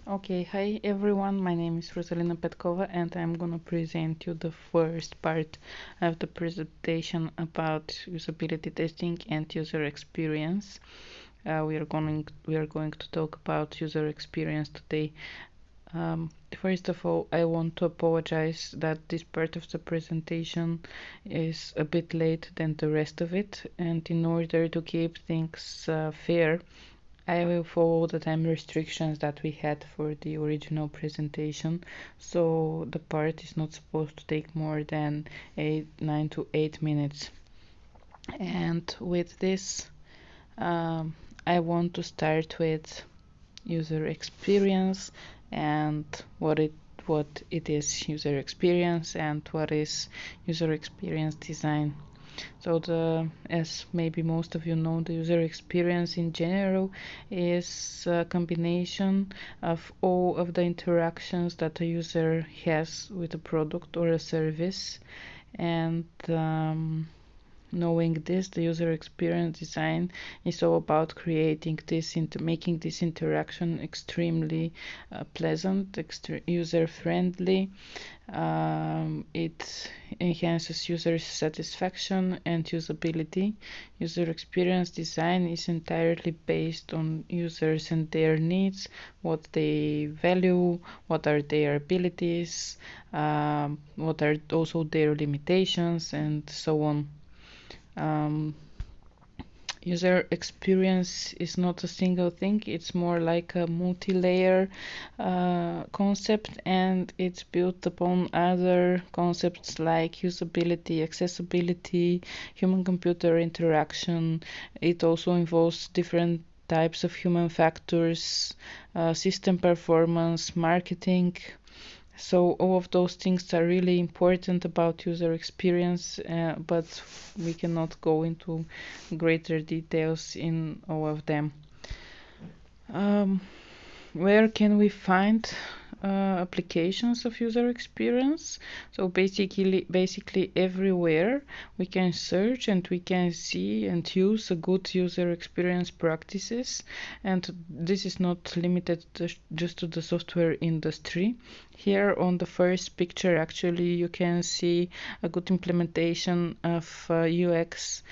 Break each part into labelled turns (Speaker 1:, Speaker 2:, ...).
Speaker 1: Okay, hi everyone, my name is Rosalina Petkova and I'm gonna present you the first part of the presentation about usability testing and user experience. We are going to talk about user experience today. First of all, I want to apologize that this part of the presentation is a bit late than the rest of it, and in order to keep things fair, I will follow the time restrictions that we had for the original presentation, so the part is not supposed to take more than 9 to 8 minutes. And with this, I want to start with user experience and what it is user experience and what is user experience design. So as maybe most of you know, the user experience in general is a combination of all of the interactions that a user has with a product or a service. And knowing this, the user experience design is all about creating this into making this interaction extremely pleasant, user friendly. It enhances user satisfaction and usability. User experience design is entirely based on users and their needs, what they value, what are their abilities, what are also their limitations, and so on. User experience is not a single thing, it's more like a multi-layer concept, and it's built upon other concepts like usability, accessibility, human-computer interaction. It also involves different types of human factors, system performance, marketing. So all of those things are really important about user experience, but we cannot go into greater details in all of them. Where can we find applications of user experience? So basically everywhere we can search and we can see and use a good user experience practices, and this is not limited just to the software industry. Here on the first picture, actually, you can see a good implementation of UX,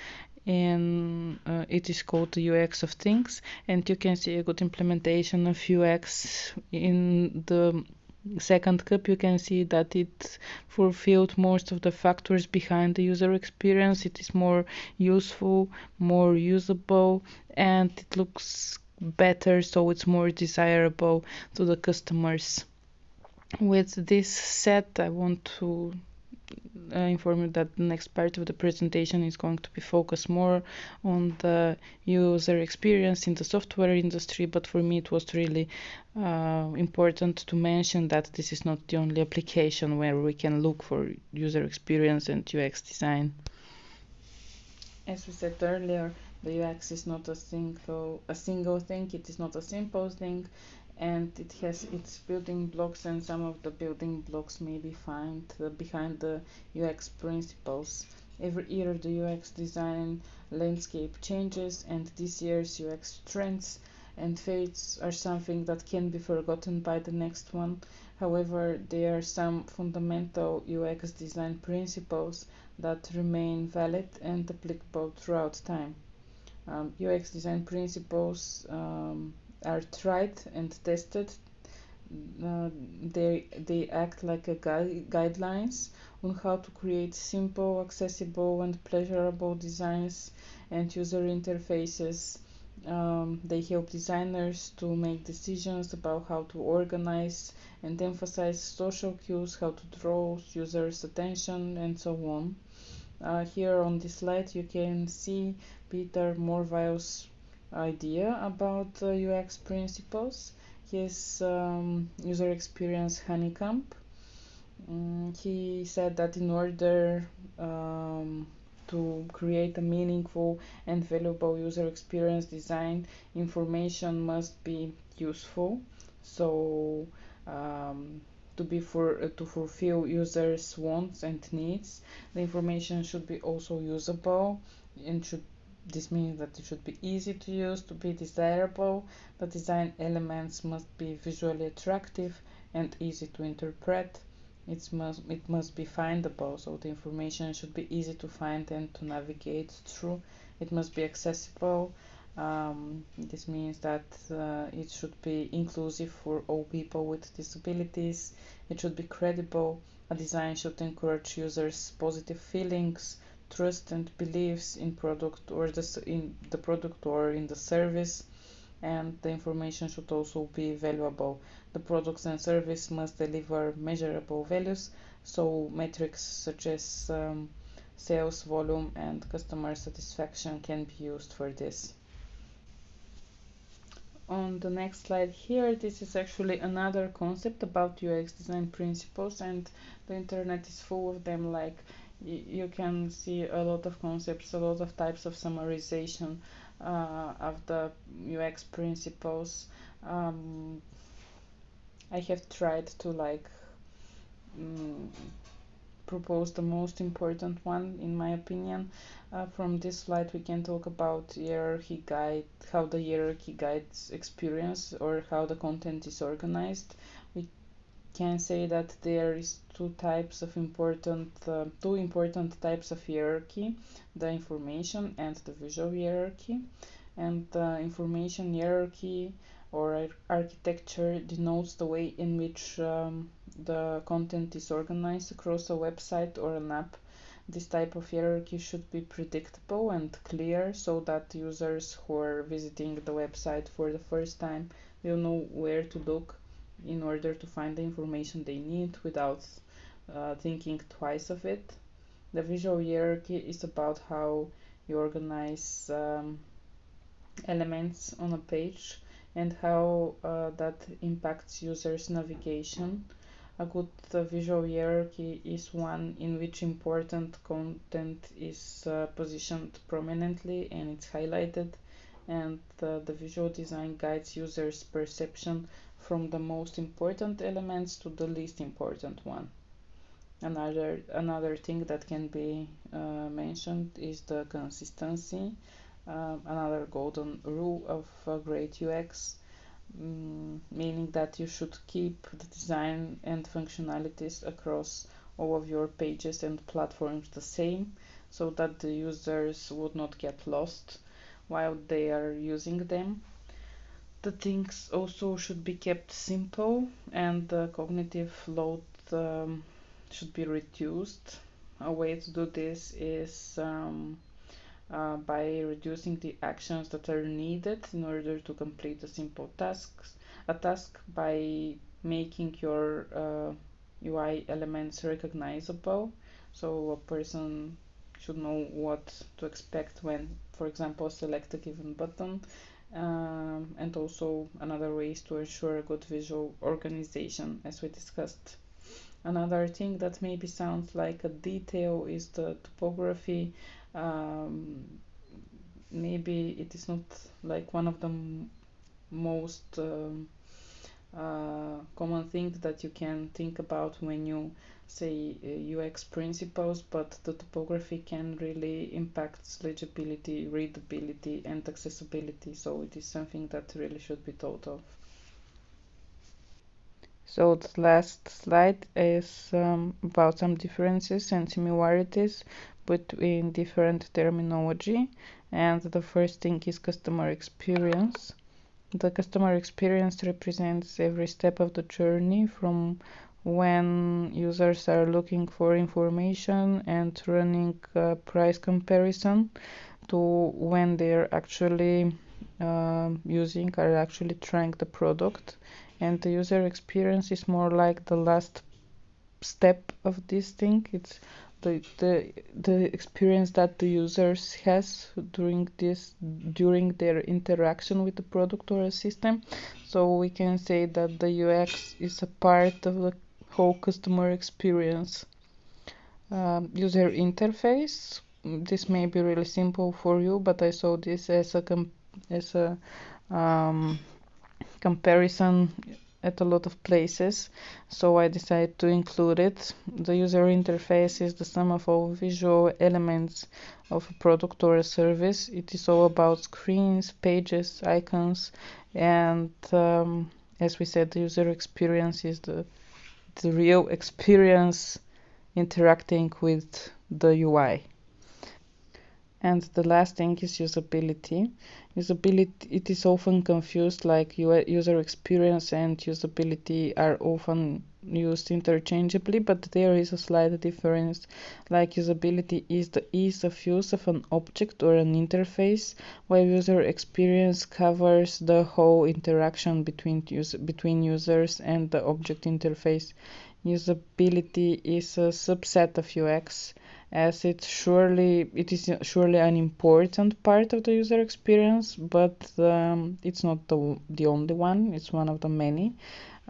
Speaker 1: and it is called the UX of things, and you can see a good implementation of UX in the second cup. You can see that it fulfilled most of the factors behind the user experience. It is more useful, more usable, and it looks better, so it's more desirable to the customers. With this said, I want to inform you that the next part of the presentation is going to be focused more on the user experience in the software industry, but for me it was really important to mention that this is not the only application where we can look for user experience and UX design. As we said earlier, the UX is not a single thing, it is not a simple thing, and it has its building blocks, and some of the building blocks may be found behind the UX principles. Every year the UX design landscape changes, and this year's UX trends and fates are something that can be forgotten by the next one. However, there are some fundamental UX design principles that remain valid and applicable throughout time. UX design principles are tried and tested. They act like a guidelines on how to create simple, accessible, and pleasurable designs and user interfaces. They help designers to make decisions about how to organize and emphasize social cues, how to draw users' attention, and so on. Here on this slide you can see Peter Morville's idea about UX principles, his user experience honeycomb. He said that in order to create a meaningful and valuable user experience design, information must be useful. So to fulfill users' wants and needs, the information should be also usable and should This means that it should be easy to use, to be desirable. The design elements must be visually attractive and easy to interpret. It must be findable, so the information should be easy to find and to navigate through. It must be accessible. This means that it should be inclusive for all people with disabilities. It should be credible. A design should encourage users' positive feelings, trust and beliefs in in the product or in the service, and the information should also be valuable. The products and service must deliver measurable values, so metrics such as sales volume and customer satisfaction can be used for this. On the next slide here, this is actually another concept about UX design principles, and the internet is full of them. Like you can see a lot of concepts, a lot of types of summarization of the UX principles. I have tried to mm, propose the most important one in my opinion. From this slide we can talk about hierarchy guide, how the hierarchy guides experience or how the content is organized. We can say that there is two important types of hierarchy: the information and the visual hierarchy. And the information hierarchy or architecture denotes the way in which the content is organized across a website or an app. This type of hierarchy should be predictable and clear so that users who are visiting the website for the first time will know where to look in order to find the information they need without thinking twice of it. The visual hierarchy is about how you organize elements on a page and how that impacts users' navigation. A good visual hierarchy is one in which important content is positioned prominently and it's highlighted, and the visual design guides users' perception from the most important elements to the least important one. Another thing that can be mentioned is the consistency. Another golden rule of great UX, meaning that you should keep the design and functionalities across all of your pages and platforms the same, so that the users would not get lost while they are using them. The things also should be kept simple, and the cognitive load should be reduced. A way to do this is by reducing the actions that are needed in order to complete a task by making your UI elements recognizable, so a person should know what to expect when, for example, select a given button. And also another way is to ensure a good visual organization, as we discussed. Another thing that maybe sounds like a detail is the typography. Maybe it is not like one of the most common things that you can think about when you say UX principles, but the typography can really impact legibility, readability, and accessibility, so it is something that really should be thought of. So the last slide is about some differences and similarities between different terminology. And the first thing is customer experience. The customer experience represents every step of the journey from when users are looking for information and running a price comparison to when they're actually are actually trying the product. And the user experience is more like the last step of this thing. It's the experience that the users has during their interaction with the product or a system. So we can say that the UX is a part of the whole customer experience. User interface. This may be really simple for you, but I saw this as a comparison at a lot of places, so I decided to include it. The user interface is the sum of all visual elements of a product or a service. It is all about screens, pages, icons, and as we said, the user experience is the real experience interacting with the UI. And the last thing is usability. Usability, it is often confused, like user experience and usability are often used interchangeably, but there is a slight difference. Like usability is the ease of use of an object or an interface, while user experience covers the whole interaction between users and the object interface. Usability is a subset of UX, as it is surely an important part of the user experience, but it's not the only one. It's one of the many.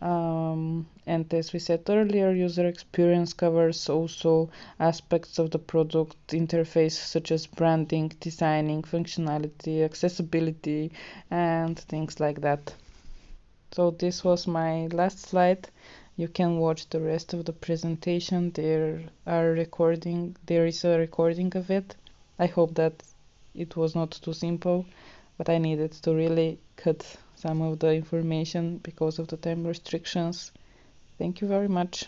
Speaker 1: And as we said earlier, user experience covers also aspects of the product interface, such as branding, designing, functionality, accessibility, and things like that. So this was my last slide. You can watch the rest of the presentation. There is a recording of it. I hope that it was not too simple, but I needed to really cut some of the information because of the time restrictions. Thank you very much.